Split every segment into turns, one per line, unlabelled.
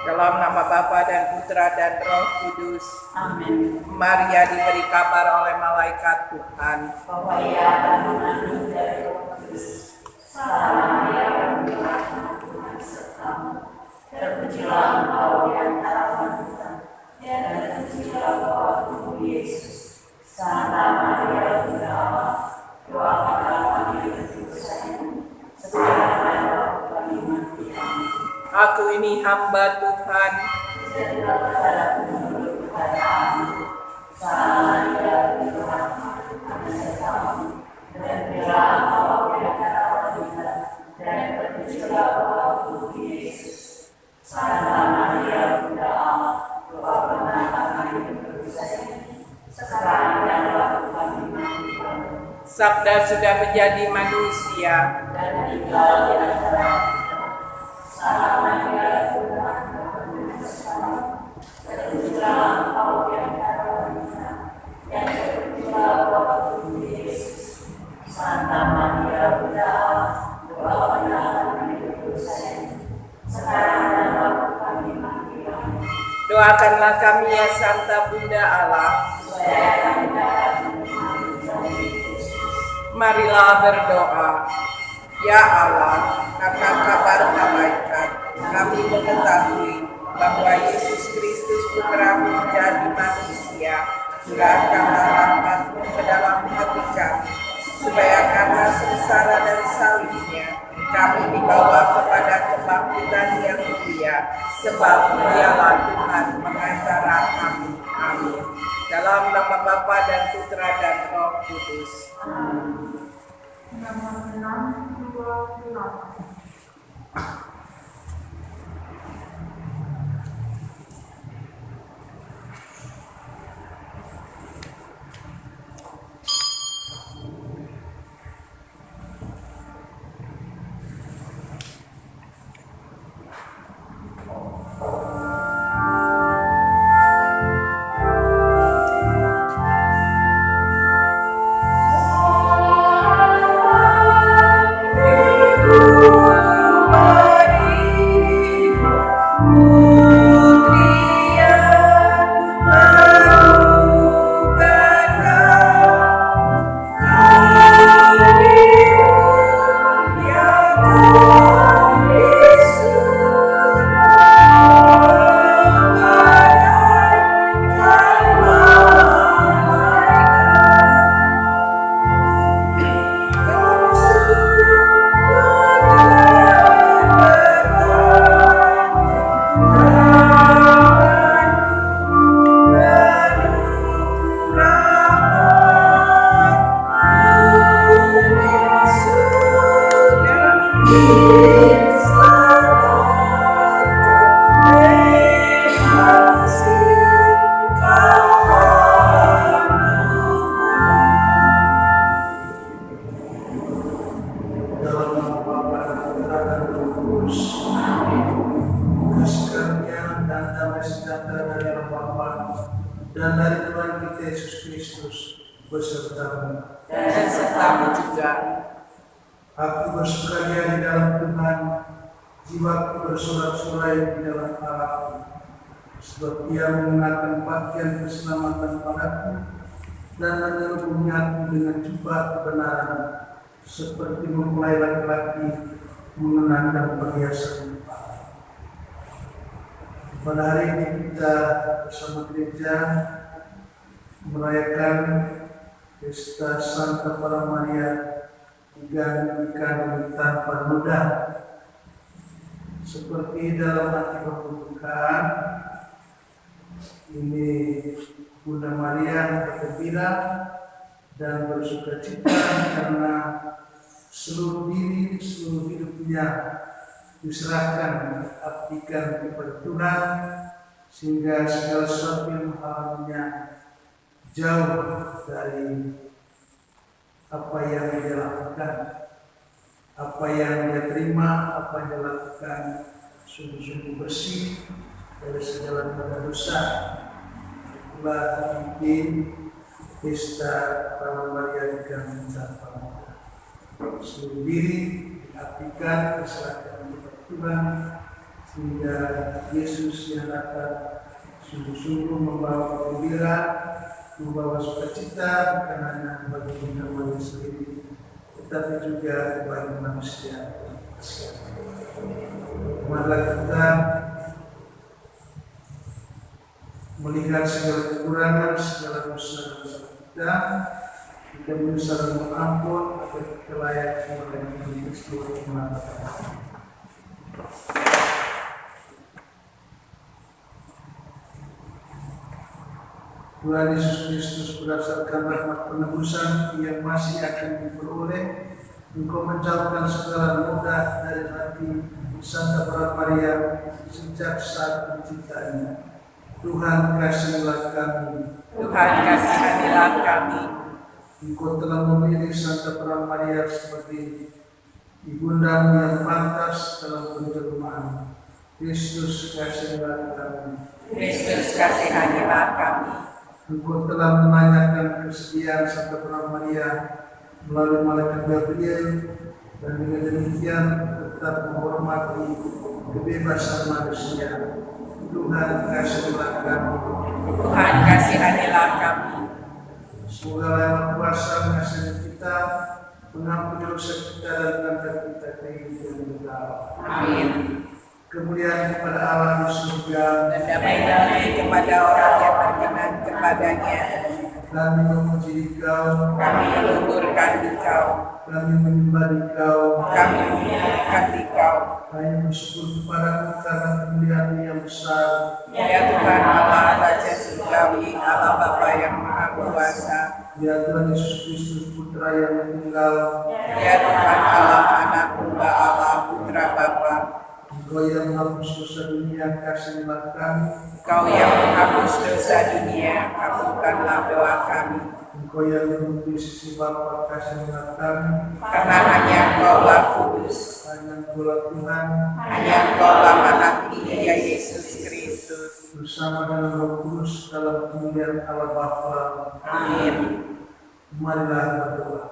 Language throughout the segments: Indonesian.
Dalam nama Bapa dan Putra dan Roh Kudus.
Amin.
Maria diberi kabar oleh malaikat Tuhan
Bahwa ia akan mengandung dari Roh Kudus. Salam Maria, penuh kasih Tuhan sertamu. Terpujilah engkau di antara wanita, dan terpujilah buah tubuh Yesus. Santa Maria, Bunda Allah, doakanlah kami berdosa ini, sekarang dan waktu kami mati. Amin.
Aku ini hamba Tuhan.
Jadilah kepadaku menurut perkataanmu. Salam Maria, penuh rahmat, Tuhan sertamu. Terpujilah engkau di antara wanita, dan terpujilah buah tubuh Yesus. Santa Maria, Bunda Allah, doakanlah kami berdosa ini, sekarang dan waktu kami mati. Amin.
Sabda sudah menjadi manusia.
Dan tinggal di antara kita. Salam Maria, Bunda Allah, penuh sertamu. Terpujilah engkau di antara wanita, dan terpujilah buah tubuh Yesus. Santa Maria, Bunda Allah, doakanlah kami berdosa ini, sekarang dan waktu kami mati. Amin.
Doakanlah kami ya Santa Bunda Allah.
Supaya kami dapat menikmati janji Kristus.
Marilah berdoa. Ya Allah, karena kabar malaikat, kami mengetahui bahwa Yesus Kristus Putramu menjadi manusia. Curahkanlah rahmat-Mu ke dalam hati kami, supaya karena sengsara dan salibnya, kami dibawa kepada kebangkitan yang mulia, sebab Dialah Tuhan pengantara kami. Amin. Dalam nama Bapa dan Putra dan Roh Kudus.
Nama 628.
Dan dari Tuhan kita Yesus Kristus besertamu.
Dan sertamu juga.
Aku bersukaria di dalam Tuhan, jiwaku bersorak-sorai di dalam Allahku, sebab Ia mengenakan pakaian keselamatan padaku dan menyerubungi aku dengan jubah kebenaran, seperti mempelai laki-laki mengenakan perhiasan. Pada hari ini kita bersama gereja merayakan Pesta Santa Para Maria digantikan tanpa noda. Seperti dalam arti pembukaan ini, Bunda Maria bergembira dan bersukacita karena seluruh diri, seluruh hidupnya diserahkan, abdikan kepada Tuhan, sehingga segala sesuatu yang menghalanginya jauh dari apa yang dia lakukan, apa yang dia terima, apa yang dia lakukan sungguh-sungguh bersih dari segala dosa. Itulah bikin Pesta Para Maria digantikan tanpa noda. Seluruh diri diabdikan, diserahkan kepada Tuhan, hingga Yesus yang akan sungguh-sungguh membawa gembira, membawa sukacita bukan hanya bagi umatnya sendiri, tetapi juga bagi manusia. Marilah kita melihat segala kekurangan, segala dosa-dosa kita berusaha mengampun agar kita layak melayani Kristus umat. Tuhan Yesus Kristus, berdasarkan rahmat penebusan yang masih akan diperoleh, Engkau menjauhkan segala noda dari hati Santa Maria sejak saat penciptaannya. Tuhan kasihilah kami.
Tuhan kasihanilah kami.
Engkau telah memilih Santa Maria sebagai ibundamu yang pantas dalam penjerumaan. Kristus kasihilah kami.
Kristus kasihanilah kami.
Engkau telah menanyakan kesediaan Santa Maria melalui malaikat Gabriel, dan dengan demikian tetap menghormati kebebasan manusia. Tuhan kasihilah kami.
Tuhan kasihanilah kami.
Semoga lewat kuasa mengasihi kita, mengampuni dosa kita dan mengangkat kita ke hidup yang kekal.
Amin.
Kemuliaan kepada Allah di surga,
Dan damai kepada orang yang berkenan kepadanya.
kami memuji Dikau,
Kami meluhurkan Dikau.
kami menyembah Dikau,
Kami memuliakan Dikau.
kami bersyukur kepadamu karena kemuliaan yang besar.
Ya Tuhan Allah Raja Surgawi, Allah Bapa yang Maha Kuasa.
Ya Tuhan Yesus Kristus Putra yang tunggal,
Ya Tuhan Allah Anak Tunggal Allah Putra Bapa.
Engkau yang menghapus dosa dunia, kasihilah kami.
Engkau yang menghapus dosa dunia, kabulkanlah doa kami.
Engkau yang duduk di sisi Bapa, kasihilah kami.
Karena hanya Engkaulah kudus,
Hanya Engkaulah Tuhan,
hanya Engkaulah Anak Dia Yesus Kristus.
bersama dengan Roh Kudus dalam kemuliaan Allah Bapa.
Amin.
Marilah berdoa.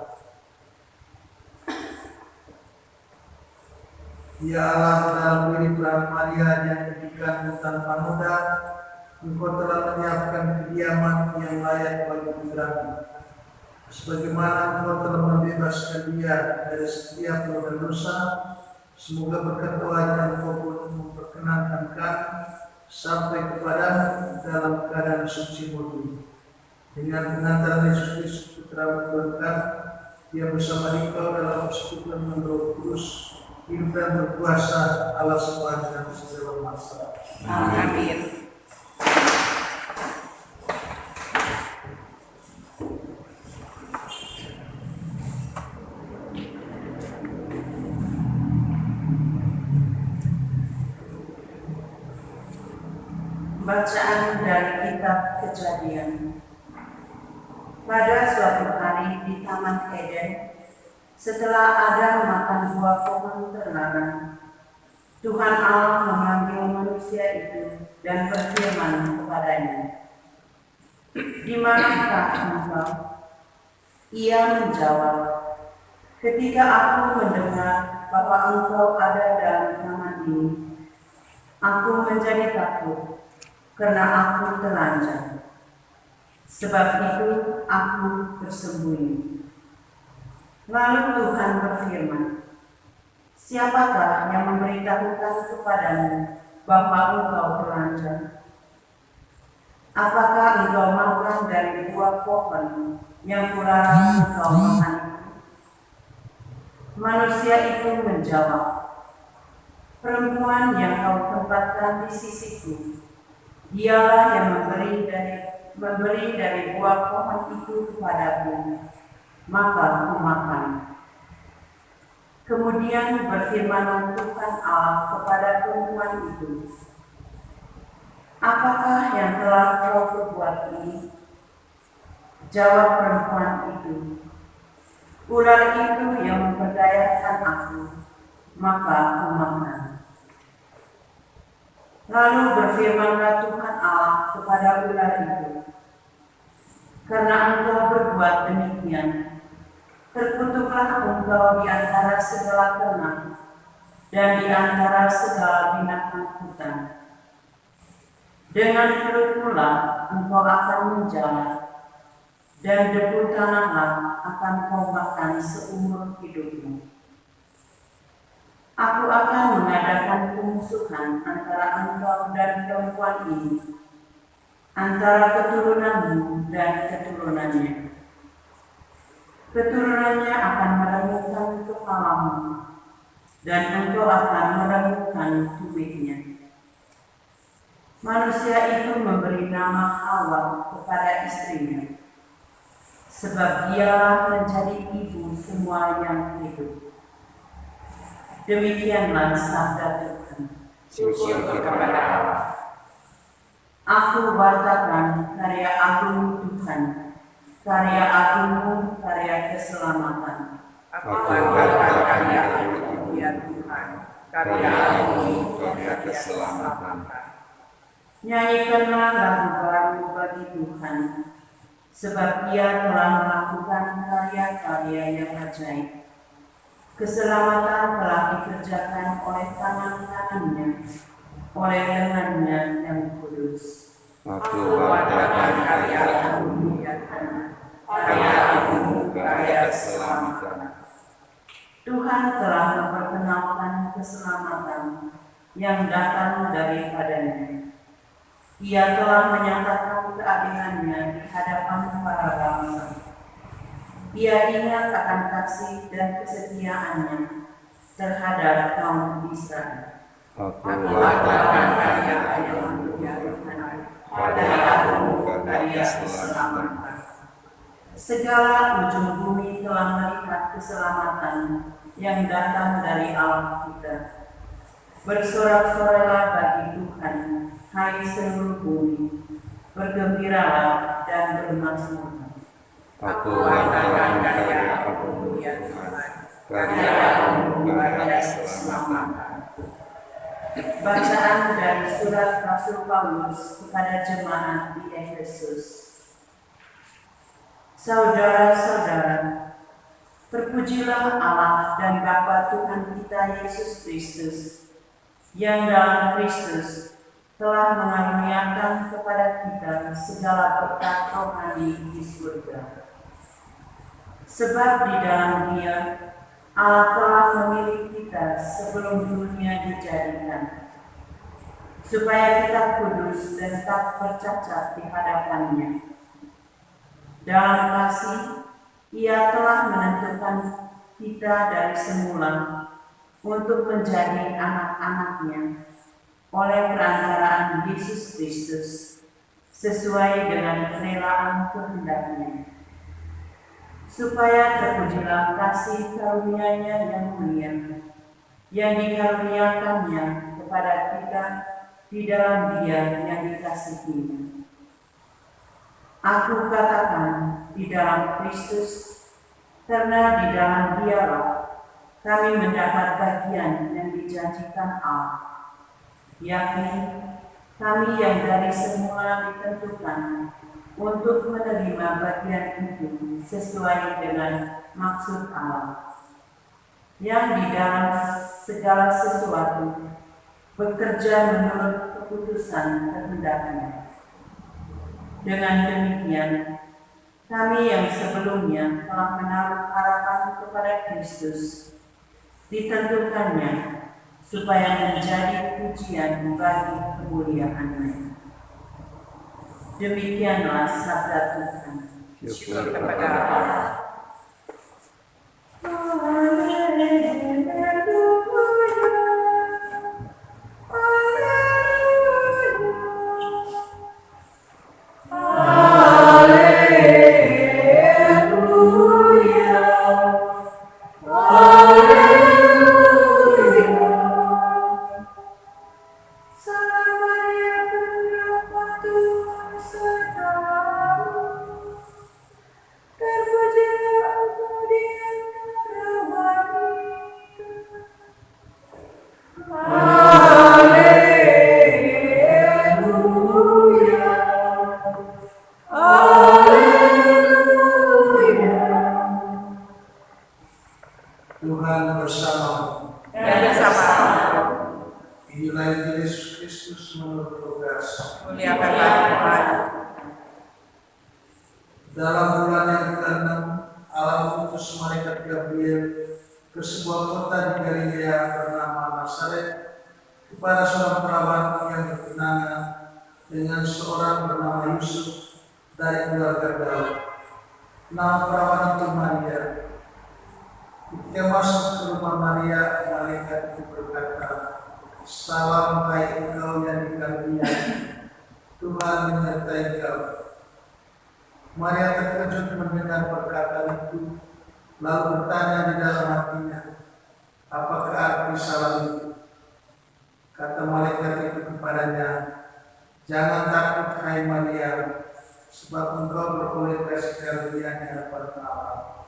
Ya Allah, dalam diri Tuhan Maria yang diberikan tanpa noda, Engkau telah menyiapkan kediaman yang layak bagi putramu. Sebagaimana Engkau telah membebaskan dia dari setiap noda dosa, semoga berkat doa yang Engkau pun memperkenankan kami sampai kepadamu dalam keadaan suci murni. Dengan pengantaran Yesus Kristus Putra Tuhan kami, Dia bersama Dikau dalam persekutuan dengan Roh Kudus, hidup dan berkuasa Allah sepanjang segala masa.
Amin.
Bacaan dari kitab Kejadian. Pada suatu hari di Taman Eden, setelah Adam makan buah pohon terlarang, Tuhan Allah memanggil manusia itu dan berfirman kepadanya, "Di manakah engkau?" Ia menjawab, "Ketika aku mendengar bahwa engkau ada dalam taman ini, aku menjadi takut karena aku terancam. Sebab itu aku bersembunyi." Lalu Tuhan berfirman, "Siapakah yang memberitahukan kepadamu bahwa engkau terancam? Apakah engkau makan dari buah pohon yang kularang engkau makan?" Manusia itu menjawab, "Perempuan yang kau tempatkan di sisiku, dialah yang memberi dari buah pohon itu kepadaku, maka aku makan." Kemudian berfirman Tuhan Allah kepada perempuan itu, "Apakah yang telah kau perbuat ini?" Jawab perempuan itu, "Ular itu yang memperdayakan aku, maka aku makan." Lalu berfirmanlah Tuhan Allah kepada ular itu, "Karena engkau berbuat demikian, terkutuklah engkau di antara segala ternak dan di antara segala binatang ketakutan. Dengan perut pula engkau akan menjalan, dan debu tanahlah akan kau makan seumur hidupmu. Aku akan mengadakan pemusuhan antara engkau dan perempuan ini, antara keturunanmu dan keturunannya. Keturunannya akan meremukkan kepalamu, dan engkau akan meremukkan tumitnya. Manusia itu memberi nama Hawa kepada istrinya, sebab dialah menjadi ibu semua yang hidup. Demikianlah sabda Tuhan.
Syukur kepada Allah.
Aku wartakan karya agung Tuhan, karya agungmu, karya keselamatan.
Aku wartakan karya agung ya Tuhan, karya agung, karya keselamatan.
Nyanyikanlah lagu baru bagi Tuhan, sebab Ia telah melakukan karya-karya yang ajaib. Keselamatan telah dikerjakan oleh tangan kanannya, oleh lengannya yang kudus.
Aku wartakan karya agung ya Tuhan, karya agung, karya keselamatan.
Tuhan telah memperkenalkan keselamatan yang datang daripadanya. Ia telah menyatakan keadilannya di hadapan para bangsa. Ia ingat akan kasih dan kesetiaannya terhadap kaum Israel.
Aku wartakan karya agung ya Tuhan, karya agung, karya keselamatan.
Segala ujung bumi telah melihat keselamatan yang datang dari Allah kita. Bersorak-soraklah bagi Tuhan, hai seluruh bumi, bergembiralah dan bermasmurlah.
Aku wartakan karya agung ya Tuhan, karya agung, karya keselamatan.
Bacaan dari surat Rasul Paulus kepada jemaat di Efesus. Saudara-saudara, terpujilah Allah dan Bapa Tuhan kita Yesus Kristus, yang dalam Kristus telah mengaruniakan kepada kita segala berkat rohani di surga. Sebab di dalam Dia Allah telah memilih kita sebelum dunia dijadikan, supaya kita kudus dan tak bercacat di hadapan-Nya. Dalam kasih, Ia telah menentukan kita dari semula untuk menjadi anak-anak-Nya oleh perantaraan Yesus Kristus, sesuai dengan kerelaan kehendak-Nya, supaya terpujilah kasih karunia-Nya yang mulia, yang dikaruniakannya kepada kita di dalam Dia yang dikasihi. Aku katakan di dalam Kristus, karena di dalam Dialah kami mendapat bagian yang dijanjikan Allah, yakni kami yang dari semula ditentukan untuk menerima bagian itu sesuai dengan maksud Allah, yang di dalam segala sesuatu bekerja menurut keputusan kehendak-Nya. Dengan demikian, kami yang sebelumnya telah menaruh harapan kepada Kristus, ditentukannya supaya menjadi pujian bagi kemuliaan-Nya. Demikianlah sabda Tuhan.
Syukur kepada Allah. Muliakanlah Tuhan.
Dalam bulan yang ke-6, Allah mengutus malaikat Gabriel ke sebuah kota di Galilea bernama Nazaret kepada seorang perawan yang bertunangan dengan seorang bernama Yusuf dari keluarga Daud. Nama perawan itu Maria. Ketika masuk ke rumah Maria, malaikat itu berkata, "Salam hai engkau yang dikaruniai, Tuhan menyertai engkau." Maria terkejut mendengar perkataan itu, lalu bertanya di dalam hatinya, "Apakah arti salam itu?" Kata malaikat itu kepadanya, "Jangan takut hai Maria, sebab engkau beroleh kasih karunia di hadapan Allah.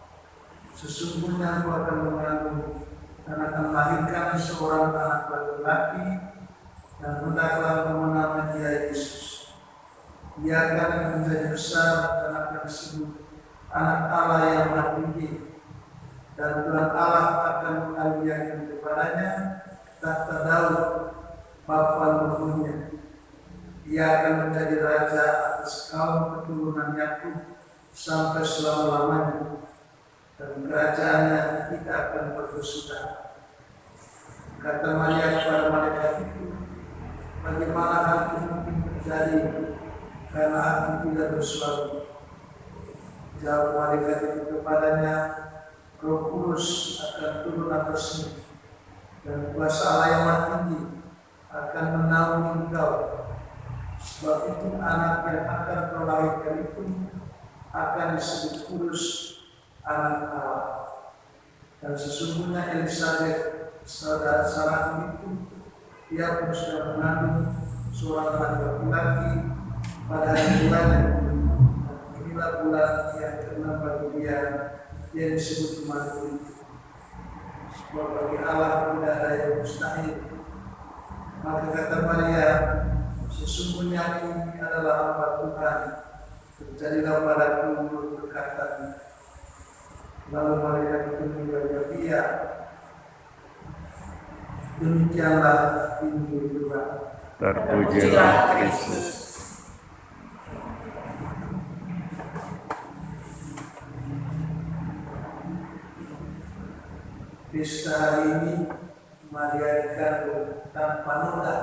Sesungguhnya engkau akan mengandung dan akan melahirkan seorang anak laki-laki, dan hendaklah menamai dia Yesus. Dia akan menjadi besar dan akan disebut Anak Allah yang Maha Tinggi, dan Tuhan Allah akan mengaruniakan kepadanya tahta Daud bapa leluhurnya. Dia akan menjadi raja atas kaum keturunan Yakub sampai selama-lamanya, dan kerajaannya tidak akan berkesudahan." Kata Maria kepada malaikat itu, "Bagaimana hal itu mungkin terjadi, karena aku tidak bersuami?" Jawab malaikat itu kepadanya, "Roh Kudus akan turun atasmu, dan kuasa Allah yang Maha Tinggi akan menaungi engkau. Sebab itu anak yang akan kau lahirkan itu akan disebut kudus, Anak Allah. Dan sesungguhnya Elisabet, saudara itu, dia pun sudah mengandung seorang anak laki-laki pada hari bulannya. Inilah bulan yang ke-6 bagi dia yang disebut kemarin. Sebab bagi Allah tidak ada yang mustahil." Maka kata Maria, "Sesungguhnya ini adalah hamba Tuhan, terjadilah padaku menurut perkataannya." Lalu malaikat itu meninggalkan dia. Demikianlah Injil Tuhan.
Terpujilah Kristus.
Pesta hari ini Maria dikandung tanpa noda,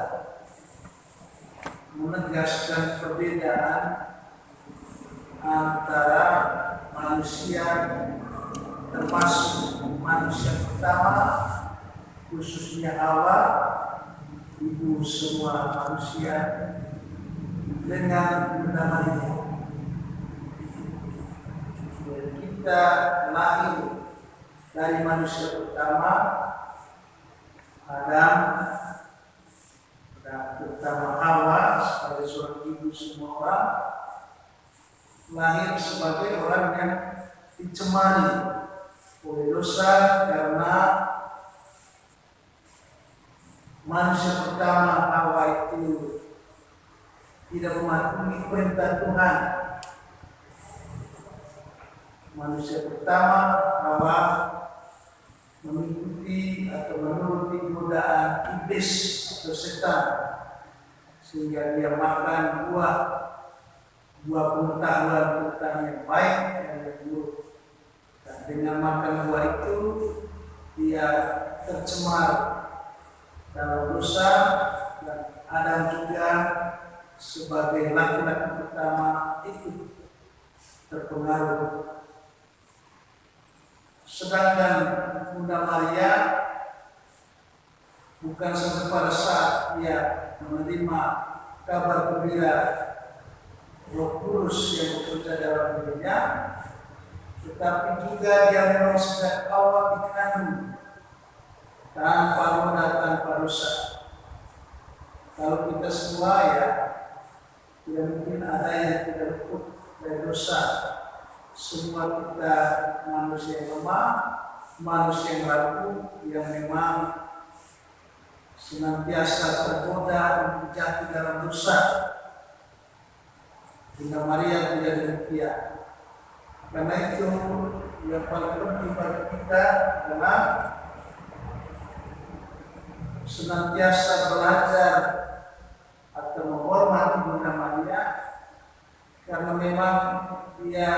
menegaskan perbedaan antara manusia, termasuk manusia pertama, khususnya Hawa, ibu semua manusia, dengan Bunda Maria. Kita lahir dari manusia pertama, Adam, dan pertama Hawa sebagai seorang ibu semua orang, lahir sebagai orang yang dicemari oleh dosa, karena manusia pertama Hawa itu tidak mematuhi perintah Tuhan. Manusia pertama Hawa mengikuti atau menuruti godaan iblis atau setan, sehingga dia makan buah pengetahuan tentang yang baik dan yang buruk. Dan dengan makan buah itu dia tercemar dalam dosa, dan Adam juga sebagai laki-laki pertama itu terpengaruh. Sedangkan Bunda Maria bukan sampai pada saat dia menerima kabar gembira Roh Kudus yang bekerja dalam dirinya, tetapi juga dia memang sejak awal dikandung tanpa noda, tanpa dosa. Kalau kita semua ya, tidak mungkin ada yang tidak luput dari dosa. Semua kita manusia yang lemah, manusia yang rapuh, yang memang senantiasa tergoda untuk jatuh dalam dosa. Bunda Maria tidak demikian. Karena itu yang paling penting bagi kita adalah senantiasa belajar atau menghormati Bunda Maria karena memang dia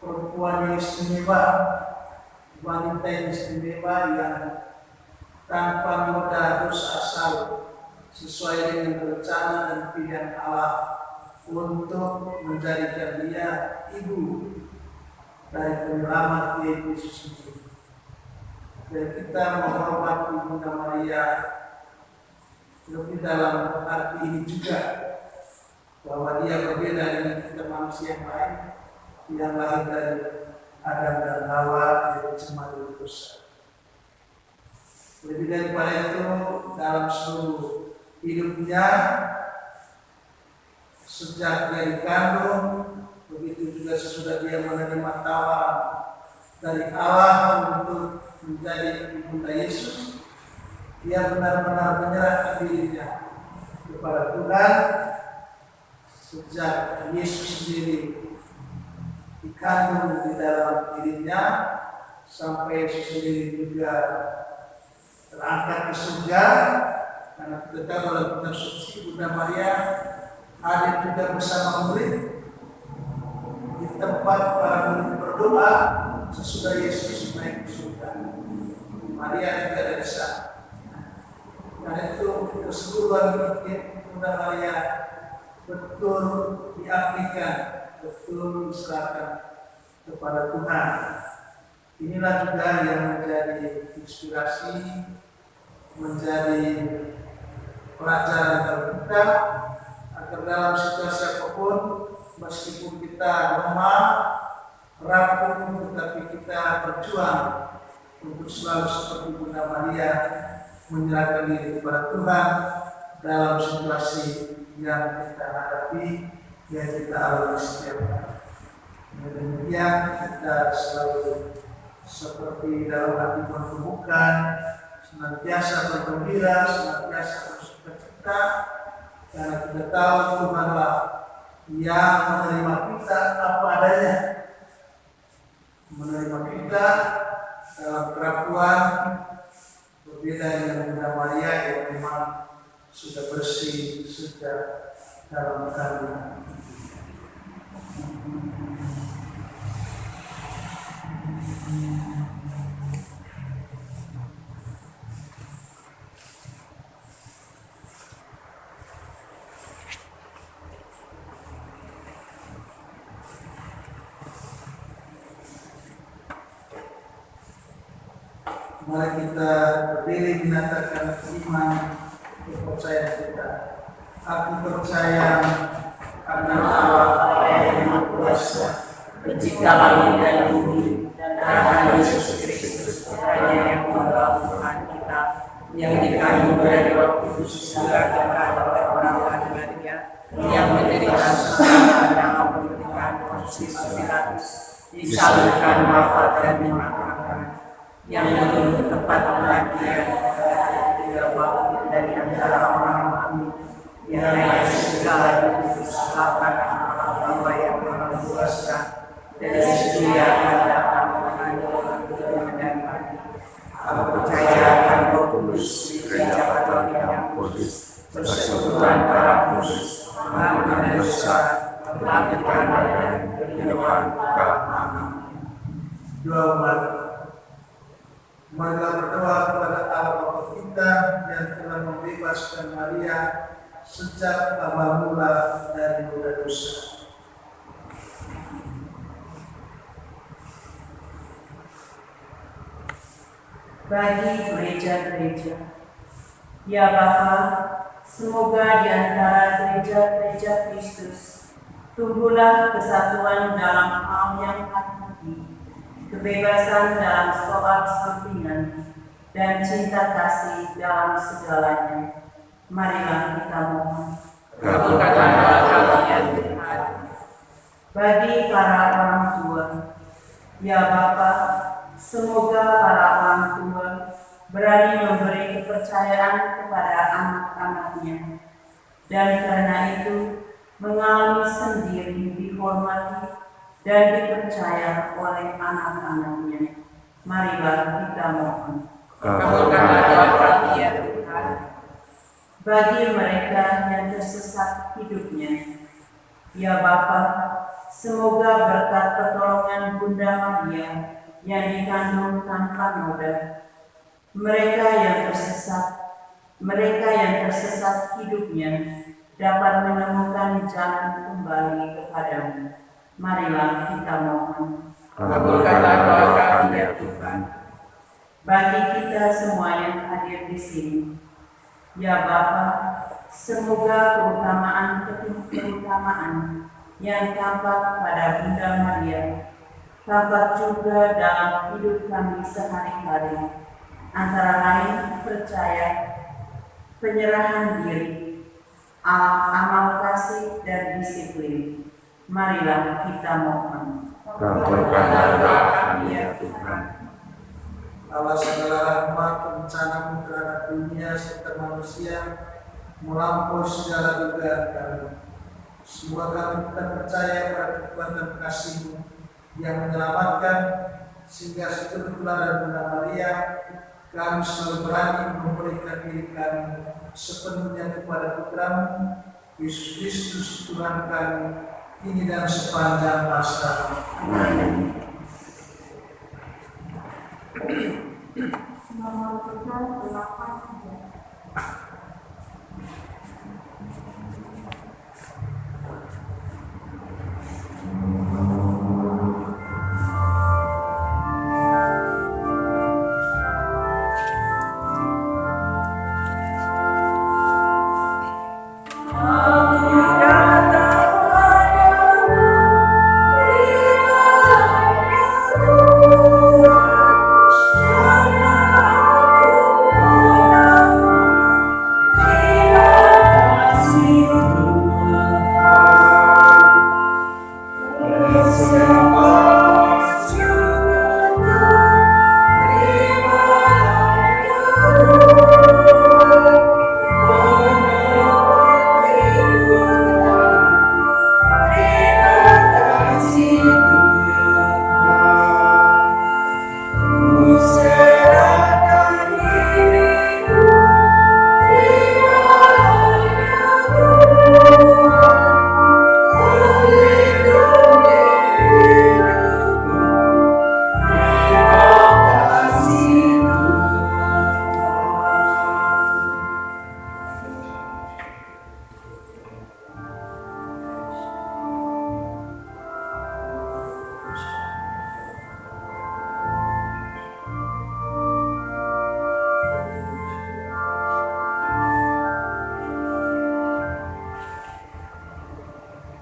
perempuan yang istimewa, wanita yang istimewa yang tanpa noda dosa asal, sesuai dengan rencana dan pilihan Allah untuk menjadikan dia ibu dari penyelamat Yesus sendiri. Dan kita menghormati Bunda Maria lebih dalam arti ini juga, bahwa dia berbeda dengan kita manusia yang lain yang lahir dari Adam dan Hawa yang cemari dosa. Lebih daripada itu, dalam seluruh hidupnya, sejak dia dikandung, begitu juga sesudah dia menerima tawaran dari Allah untuk menjadi ibunda Yesus, dia benar-benar menyerahkan dirinya kepada Tuhan. Sejak Yesus sendiri dikandung di dalam dirinya, sampai Yesus sendiri juga terangkat ke surga, karena kita tahu dalam kitab suci Bunda Maria hadir juga bersama murid di tempat para murid berdoa sesudah Yesus naik ke surga. Maria juga ada di sana. Karena itu keseluruhan hidup Bunda Maria betul diabdikan, betul diserahkan kepada Tuhan. Inilah juga yang menjadi inspirasi, menjadi pelajaran bagi kita, agar dalam situasi apapun, meskipun kita lemah, rapuh, tetapi kita berjuang untuk selalu seperti Bunda Maria menyerahkan diri kepada Tuhan dalam situasi yang kita hadapi, yang kita alami setiap hari. Demikian kita selalu seperti dalam hati pertumbukan, senantiasa bergembira, senantiasa bersukacita, karena kita tahu Tuhanlah yang menerima kita apa adanya, menerima kita dalam kerapuan, berbeda dengan Bunda Maria yang memang sudah bersih sejak dalam kandungan. Mari kita berdiri menyatakan iman kepercayaan kita. Aku percaya karena Allah yang Maha Kuasa, pencipta langit dan bumi, dan karena Yesus Kristus, Putranya yang tunggal Tuhan kita, yang dikandung dari Roh Kudus, dilahirkan oleh orang Maria, yang menderita susah dalam pemerintahan Pontius Pilatus, disalibkan, wafat dan dimakamkan, yang menunggu tempat kematian, tidak bangun dari antara orang mati, yang naik segala Kudus, lapan Allah yang Maha Kuasa, dari situ dia akan datang mengambil orang dan mati. Aku percaya akan Roh Kudus, Gereja Katolik yang kudus, persekutuan para kudus, pengampunan dosa, kebangkitan dan kehidupan kekal. Amin. Doa umat. Marilah berdoa kepada Allah Bapa kita yang telah membebaskan Maria sejak awal mula dari noda dosa.
Bagi gereja-gereja, ya Bapa, semoga di antara gereja-gereja Kristus tumbuhlah kesatuan dalam hal yang hakiki, kebebasan dalam soal sampingan, dan cinta kasih dalam segalanya. Marilah kita mohon.
Kabulkanlah kalian Tuhan.
Bagi para orang tua, ya Bapa, semoga para orang tua berani memberi kepercayaan kepada anak-anaknya, dan karena itu mengalami sendiri dihormati dan dipercaya oleh anak-anaknya. Marilah kita mohon.
Kabulkanlah doa kami ya Tuhan.
bagi mereka yang tersesat hidupnya. Ya Bapa, semoga berkat pertolongan Bunda Maria yang dikandung tanpa noda, mereka yang tersesat hidupnya dapat menemukan jalan kembali kepadamu. Marilah kita mohon.
Kabulkanlah doa kami ya Tuhan.
Bagi kita semua yang hadir di sini, ya Bapa, semoga keutamaan yang tampak pada Bunda Maria tampak juga dalam hidup kami sehari-hari, antara lain percaya, penyerahan diri, amal kasih dan disiplin. Marilah kita mohon.
Kabulkanlah doa kami ya Tuhan.
Allah segala rahmat, rencana terhadap dunia serta manusia melampaui segala dugaan kami. Semoga kami tetap percaya pada kekuatan kasih-Mu yang menyelamatkan, sehingga seturut teladan Bunda Maria kami selalu berani memberikan diri kami sepenuhnya kepada Putra-Mu, Yesus Kristus Tuhan kami, kini dan sepanjang masa.
Amin.
Nomor 83.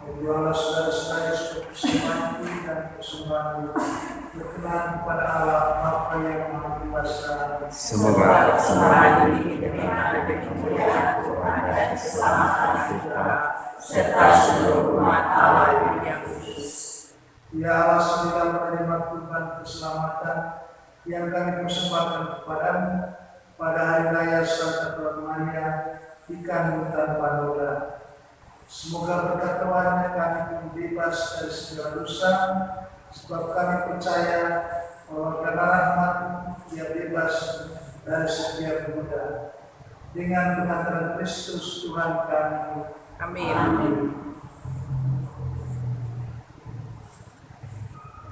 Berdoalah saudara-saudara supaya persembahan dan persembahan berkenan kepada Allah Bapa yang Maha Kuasa.
Semoga persembahan ini
diterima demi kemuliaan Tuhan dan keselamatan kita, serta seluruh umat Allah yang kudus.
Ya Allah, sembilan menerima Tuhan keselamatan yang kami persembahkan kepadamu pada hari raya Santa Tuhan Maria dikandung tanpa noda. Semoga berkat Tuhan kami pun bebas dari segala dosa, sebab kami percaya bahwa karena rahmat-Mu ia bebas dari setiap noda. Dengan pengantaran Kristus Tuhan kami.
Amin.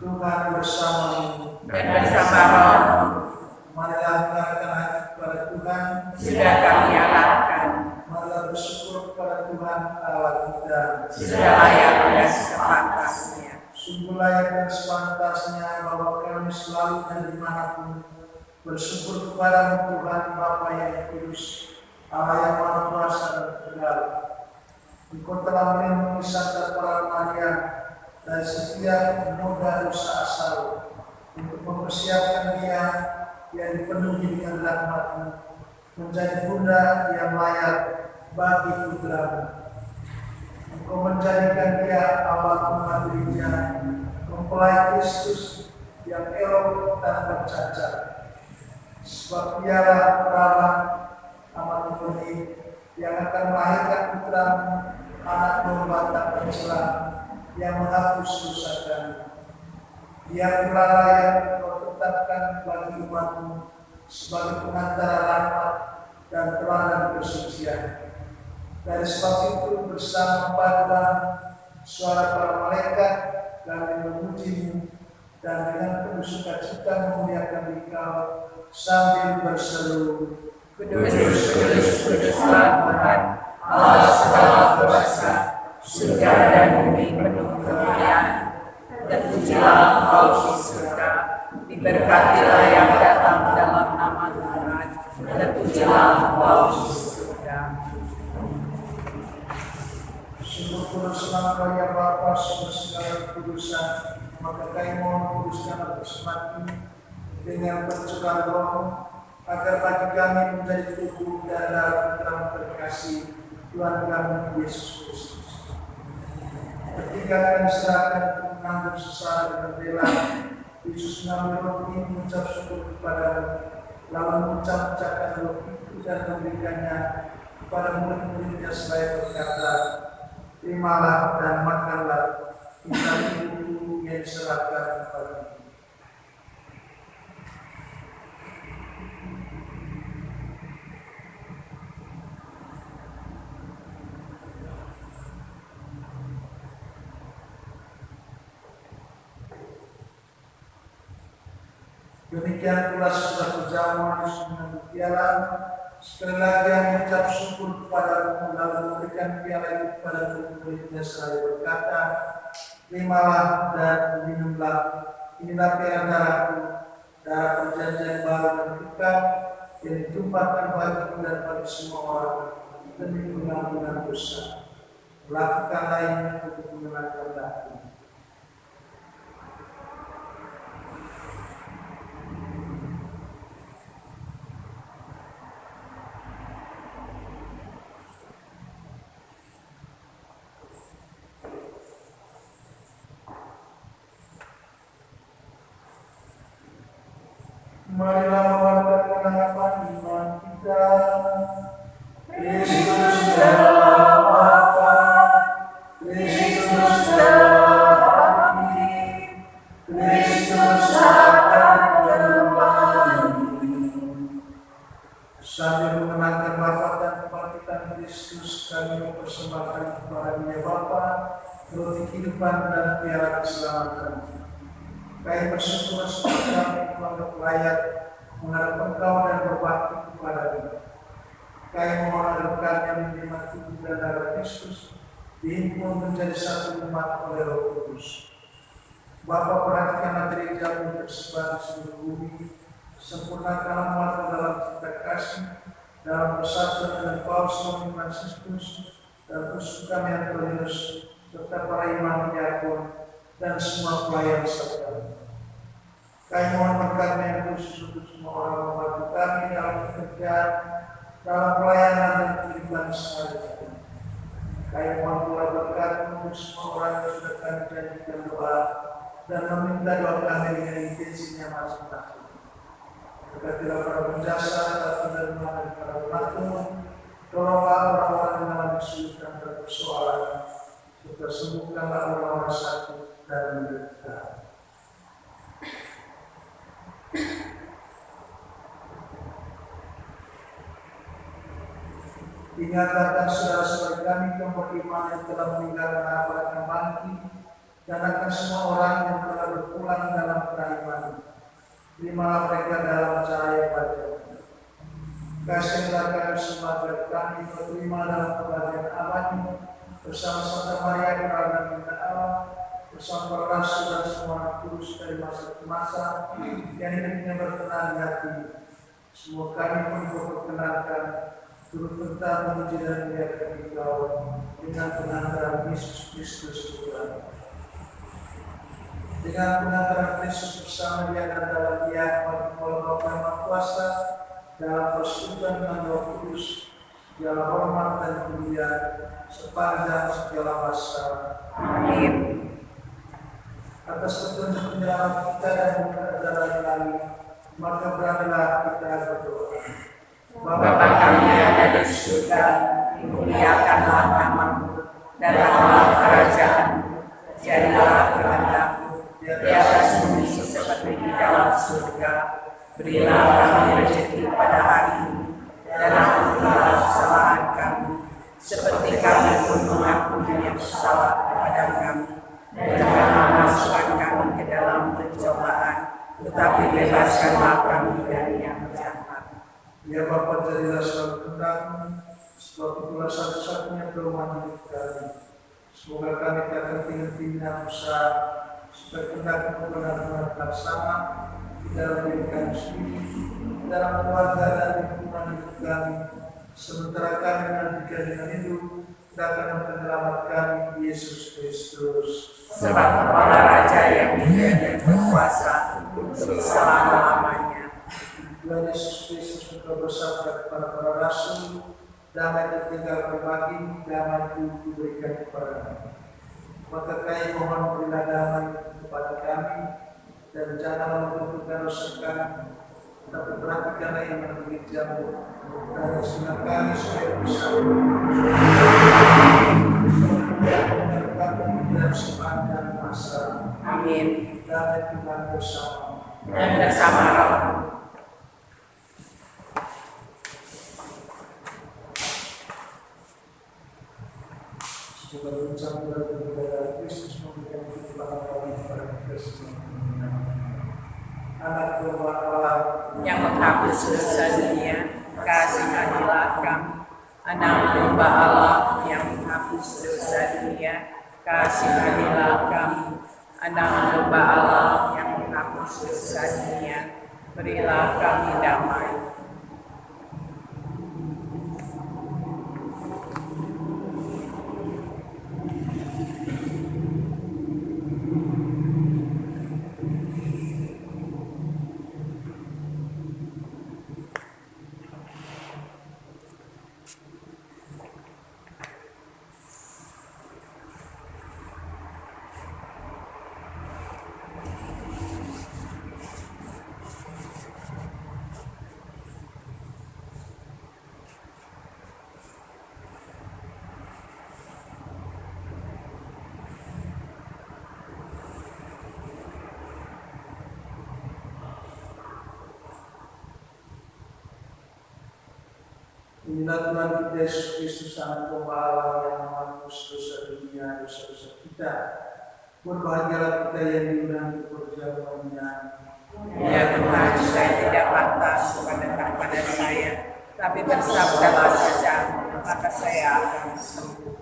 Tuhan bersama-Mu.
Dan bersama roh,
Marilah mengarahkan hati kepada Tuhan.
sudah kami arahkan,
Marilah bersyukur kepada Tuhan Allah kita.
sudah layak dan sepantasnya.
Sungguh layak dan sepantasnya bahwa kami selalu dan dimanapun bersyukur kepada Tuhan Bapa yang kudus, Allah yang Maha Kuasa dan Tunggal. Engkau telah melindungi Santa Maria dari setiap noda dosa asal, untuk mempersiapkan dia yang dipenuhi dengan rahmat-Mu menjadi bunda yang layak bagi Putra-Mu. Engkau menjadikan dia awal umat dirinya, mempelai Kristus yang elok dan bercacat. Sebab dialah perawat amat murni yang akan melahirkan Putra-Mu, anak domba tak tercela yang menghapus dosa kami. Dia pula yang Engkau tetapkan bagi umat-Mu sebagai pengantara rahmat dan teladan kesucian. Dari sebab itu bersama paduan suara para malaikat kami memuji-Mu dan dengan penuh sukacita memuliakan Engkau sambil berseru,
Kudus, kudus, kuduslah Tuhan, Allah segala kuasa, surga dan bumi penuh kemuliaan. Terpujilah Engkau di surga, diberkatilah yang datang dalam nama Tuhan. Terpujilah Engkau di surga.
sungguh kuduslah Engkau ya Bapa, sumber segala kudusan, maka kami mohon kuduskan atas umat ini dengan pencurahan Roh, agar bagi kami menjadi tubuh dan darah Putra terkasih Tuhan kami Yesus Kristus. Ketika kami serahkan untuk menanggung sesaat dengan rela, Yesus mengambil roti mengucap syukur kepada-Mu, lalu mengucap-ucapkan roti itu dan memberikannya kepada murid-muridnya seraya berkata, terimalah dan makanlah, ini tubuhku yang diserahkan kepada-Mu. Demikian pula setelah berjamuan Yesus mengambil piala, sekali lagi yang mengucap syukur kepada-Mu, lalu memberikan piala itu kepada murid-muridnya seraya berkata, terimalah dan minumlah, inilah piala darahku, darah perjanjian baru dan kekal yang ditumpahkan bagimu dan bagi semua orang demi pengampunan dosa. Lakukanlah ini untuk menyenangkan hati. Marilah menguatkan pengharapan iman kita. Kristus telah wafat, Kristus telah bangkit, Kristus akan kembali. Sambil mengenangkan wafat dan kebangkitan Kristus, kami mempersembahkan kepada-Nya Bapa roti kehidupan dan piala keselamatan. Kami bersyukur sebab kami menganggap layak menghadap Engkau dan berbakti kepada-Mu. Kami mohon agar kami menerima tubuh dan darah Kristus dihimpun menjadi satu umat oleh Roh Kudus. Bapa, perhatikanlah gereja-Mu tersebar di seluruh bumi, sempurnakanlah umat dalam cinta kasih, dalam persatuan dengan Paus Romi Fransiskus dan uskup yang terus, serta para imam diakon dan semua pelayan serta. Kami mohon berkat yang khusus untuk semua orang membantu kami dalam pekerjaan, dalam pelayanan dan kehidupan sehari-hari. Kami mohon pula berkat untuk semua orang yang sudah kami janjikan doa dan meminta doa kami dengan intensinya masing-masing. Berkatilah para penjasa, dan para pelaku, tolonglah orang-orang yang mengalami kesulitan dan persoalan, serta sembuhkanlah orang-orang sakit dan menderita. Ingatkan saudara-saudara kami yang beriman yang telah meninggalkan abad yang bangkit, dan akan semua orang yang telah berpulang dalam keimanan. Terimalah mereka dalam cahaya wajah-Mu. Kasihlah kami semua agar kami berterima dalam kebahagiaan abadi bersama Santa Maria Bunda Bunda Allah, bersama para rasul dan semua anak kudus dari masa ke masa yang hidupnya berkenan di hati. Semua kami pun berkenankan turut serta memuji dan memuliakan Engkau dengan pengantaran Yesus Kristus Tuhan. Dengan pengantaran Kristus bersama Dia dan dalam Dia, bagi Allah Bapa yang Maha Kuasa, dalam persekutuan dengan Roh Kudus, segala hormat dan kemuliaan sepanjang segala masa.
Amin.
Atas petunjuk penyelamat kita dan jalan kami, maka beranilah kita berdoa.
Bapa kami yang ada di surga, dimuliakanlah nama-Mu, datanglah kerajaan-Mu, jadilah kehendak-Mu di atas bumi seperti di dalam surga. Berilah kami rezeki pada hari ini, dan ampunilah kesalahan kami, seperti yang bersalah kepada kami, dan janganlah masukkan kami ke dalam pencobaan, tetapi bebaskanlah kami dari yang jahat.
Ya Bapa, jadilah selalu kehendak-Mu, sebab itulah satu-satunya perumahan hidup kami. Semoga kami tak tertinggal usaha, supaya kehendak-Mu benar-benar terlaksana di dalam diri kami sendiri, dalam keluarga dan lingkungan hidup kami, sementara kami menantikan dengan hidup dan penyelamat kami, Yesus Kristus.
Sebab Kepala Raja yang mulia dan berkuasa untuk selama-lamanya.
Tuhan Yesus Kristus engkau bersabda kepada para rasul, damai tertinggal berbagi, damai itu diberikan kepada kami. Maka kami mohon berilah damai kepada kami, dan janganlah menentukan dosa kami, tapi perhatikanlah yang menjadi jamu, dan senang kami supaya bisa dan sepanjang masa.
Amin.
Damai Tuhan bersama
Dan bersama roh.
Semoga bersama kepada Kristus memberikan kehidupan bagi kepada kita semua. Anak domba Allah
Yang menghapus dosa dunia, kasihanilah kami. Anak domba Allah yang menghapus dosa dunia, kasihanilah kami. Anak domba Allah yang menghapus dosa dunia, berilah kami damai.
Inilah Tuhan kita Yesus Kristus, Anak domba Allah yang menghapus dosa dunia, dosa-dosa kita. Berbahagialah kita yang diundang ke perjamuannya.
Ya Tuhan, saya tidak pantas mendekat pada saya, tapi bersabdalah saja, maka saya akan sembuh.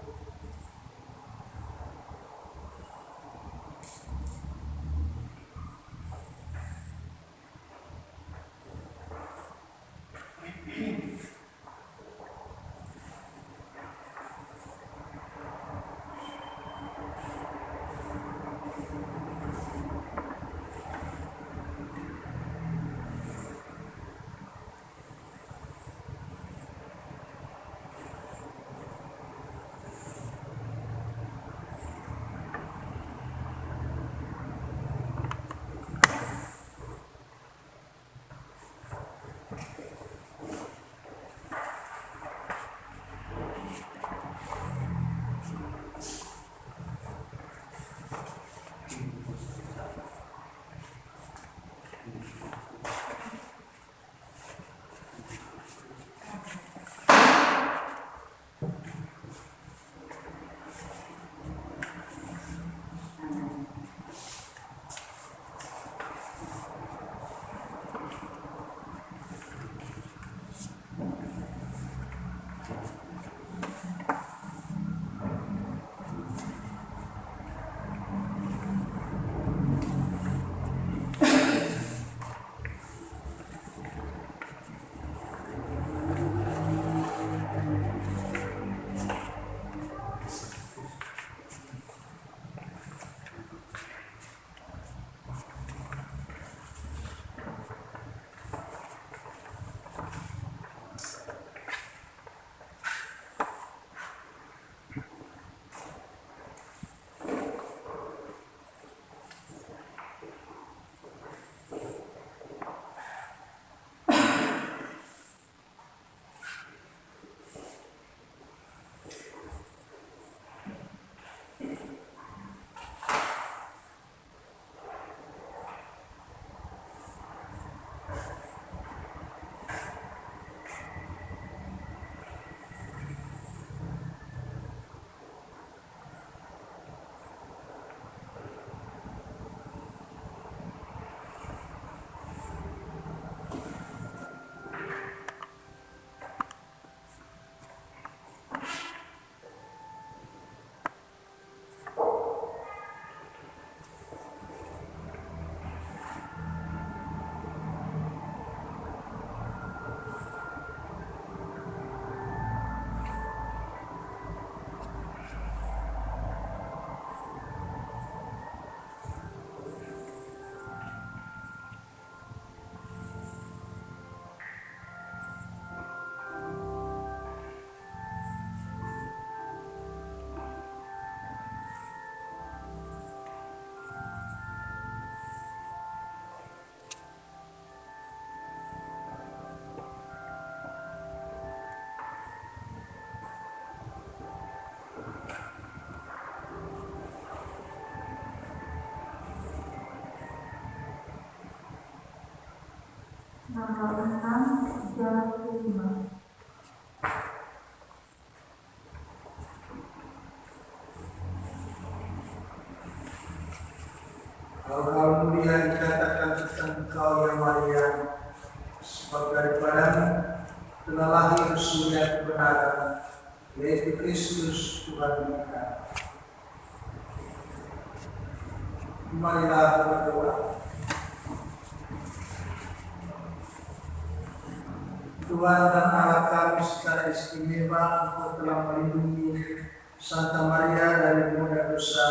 Tanggal 6 Jalan 5.
Hal-hal mulia dikatakan tentang Engkau yang Maria, sebab daripadamu telah lahir surya kebenaran, yaitu Kristus Tuhan kita. Marilah berdoa. Tuhan dan Allah kami, secara istimewa Engkau telah melindungi Santa Maria dari noda dosa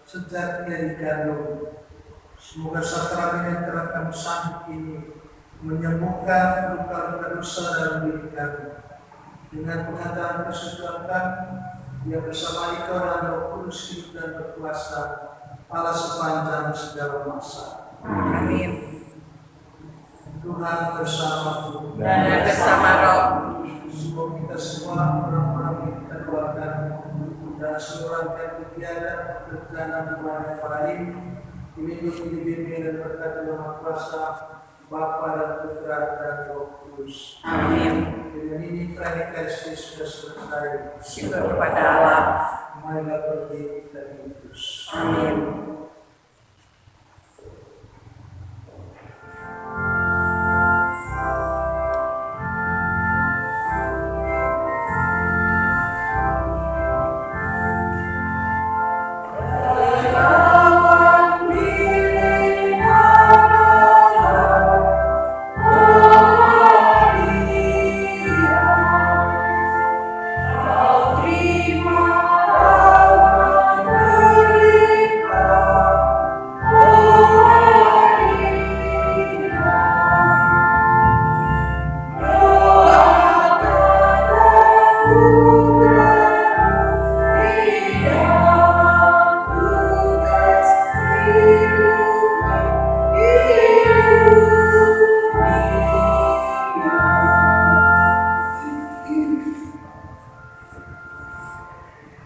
sejak ia dikandung. Semoga sakramen yang telah kami sambut ini menyembuhkan luka-luka dosa dalam diri kami. Dengan pengantaran persekutuan kami, yang bersama Engkau dan Roh Kudus hidup dan berkuasa Allah sepanjang segala masa.
Amin.
Tuhan bersamaku
Dan bersama roh.
semoga kita semua orang-orang yang kita doakan dan seluruh rangkaian kegiatan pekerjaan dan ibadah yang lain dilindungi, dibimbing dan berkat dalam kuasa Bapa dan Putra dan Roh Kudus.
Amin.
Dengan ini perayaan Ekaristi sudah selesai.
Syukur kepada Allah.
Marilah pergi kita Yesus.
Amin.